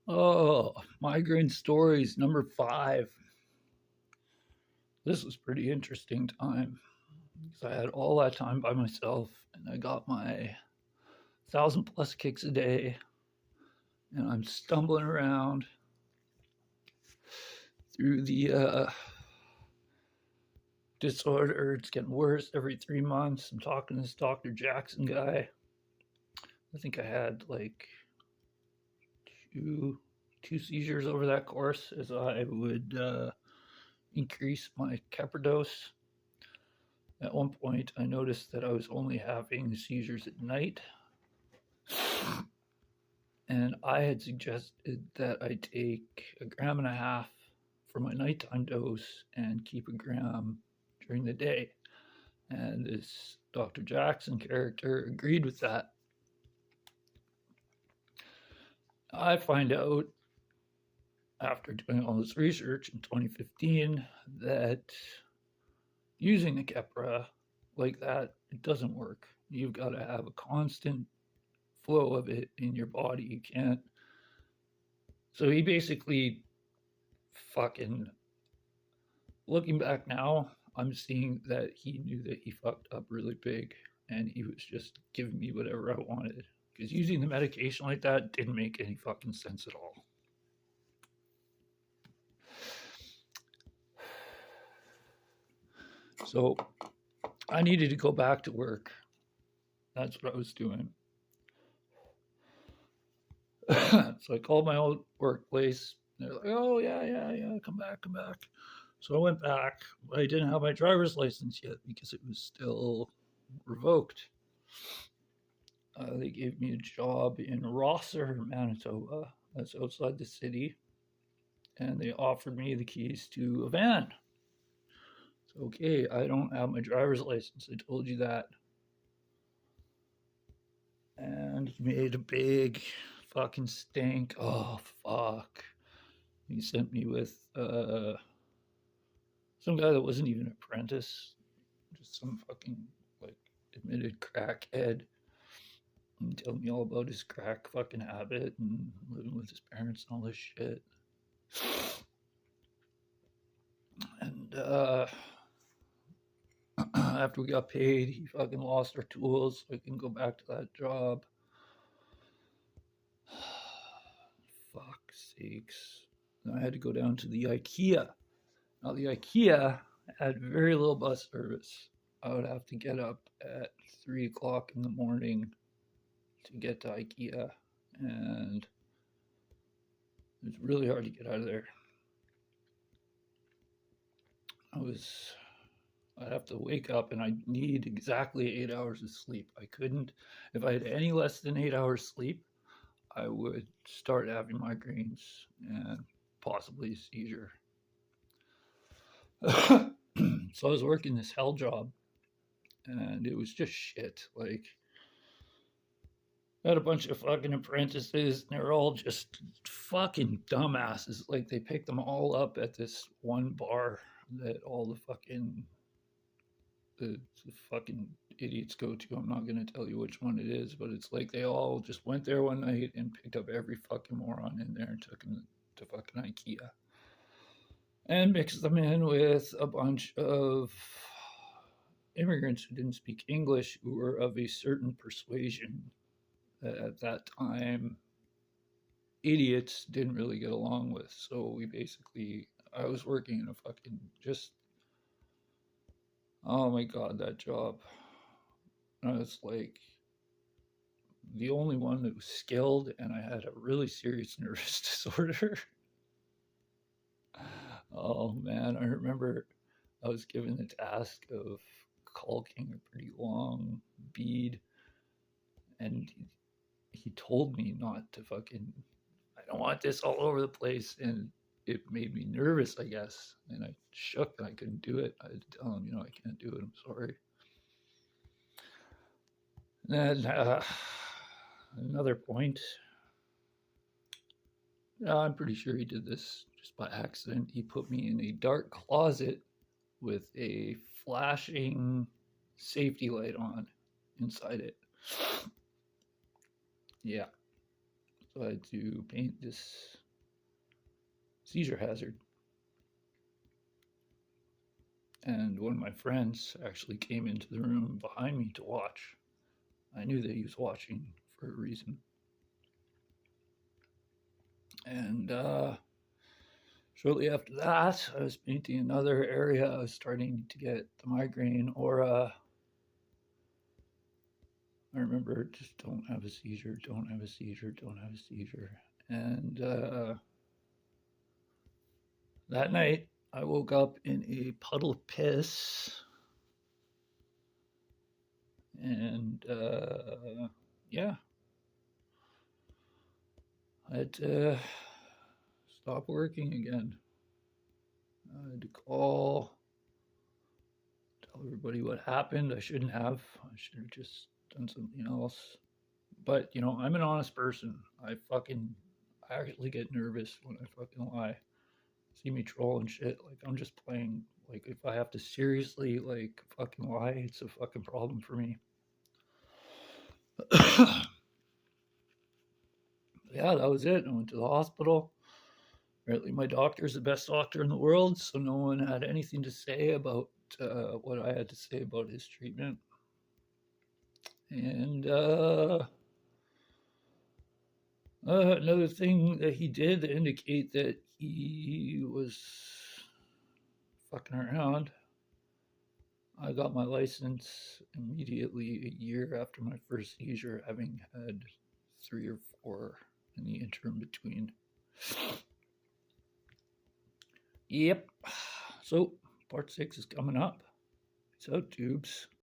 Oh, migraine stories number 5. This was pretty interesting time because I had all that time by myself and I got my 1,000+ kicks a day and I'm stumbling around through the disorder. It's getting worse every 3 months. I'm talking to this Dr. Jackson guy. I think I had like two seizures over that course as I would increase my Keppra dose. At one point, I noticed that I was only having seizures at night, and I had suggested that I take 1.5 grams for my nighttime dose and keep 1 gram during the day. And this Dr. Jackson character agreed with that. I find out after doing all this research in 2015 that using the Keppra like that, it doesn't work. You've got to have a constant flow of it in your body. You can't. So he basically fucking, looking back now, I'm seeing that he knew that he fucked up really big and he was just giving me whatever I wanted. Because using the medication like that didn't make any fucking sense at all. So I needed to go back to work. That's what I was doing. So I called my old workplace. They're like, oh, yeah, come back. So I went back. But I didn't have my driver's license yet because it was still revoked. They gave me a job in Rosser, Manitoba. That's outside the city. And they offered me the keys to a van. So, okay, I don't have my driver's license. I told you that. And he made a big fucking stink. Oh, fuck. He sent me with some guy that wasn't even an apprentice, just some fucking like admitted crackhead, and telling me all about his crack fucking habit and living with his parents and all this shit. And after we got paid, he fucking lost our tools so I can go back to that job. Fuck's sakes. Then I had to go down to the IKEA. Now, the IKEA had very little bus service. I would have to get up at 3 o'clock in the morning to get to IKEA, and it was really hard to get out of there. I'd have to wake up and I'd need exactly 8 hours of sleep. I couldn't, if I had any less than 8 hours sleep, I would start having migraines and possibly a seizure. So I was working this hell job and it was just shit. Like, I had a bunch of fucking apprentices and they're all just fucking dumbasses. Like, they picked them all up at this one bar that all the fucking idiots go to. I'm not going to tell you which one it is, but it's like they all just went there one night and picked up every fucking moron in there and took them to fucking IKEA and mixed them in with a bunch of immigrants who didn't speak English, who were of a certain persuasion that at that time idiots didn't really get along with. So I was working in a fucking just, oh my god, that job. And I was like the only one that was skilled, and I had a really serious nervous disorder. Oh man, I remember I was given the task of caulking a pretty long bead, and he told me not to fucking, I don't want this all over the place, and it made me nervous, I guess, and I shook and I couldn't do it. I had to tell him, I can't do it, I'm sorry. And then another point, I'm pretty sure he did this just by accident. He put me in a dark closet with a flashing safety light on inside it. Yeah. So I had to paint this seizure hazard. And one of my friends actually came into the room behind me to watch. I knew that he was watching for a reason. And shortly after that, I was painting another area. I was starting to get the migraine aura. I remember just don't have a seizure, don't have a seizure, don't have a seizure. And that night, I woke up in a puddle of piss. And yeah, I had to stop working again. I had to call, tell everybody what happened. I shouldn't have. I should have just done something else. But, you know, I'm an honest person. I actually get nervous when I fucking lie. See me troll and shit. Like, I'm just playing. Like, if I have to seriously, like, fucking lie, it's a fucking problem for me. Yeah, that was it. I went to the hospital. Apparently, my doctor's the best doctor in the world, so no one had anything to say about what I had to say about his treatment. And another thing that he did to indicate that he was fucking around, I got my license immediately a year after my first seizure, having had 3 or 4 in the interim between. Yep. So, part 6 is coming up. It's out, tubes.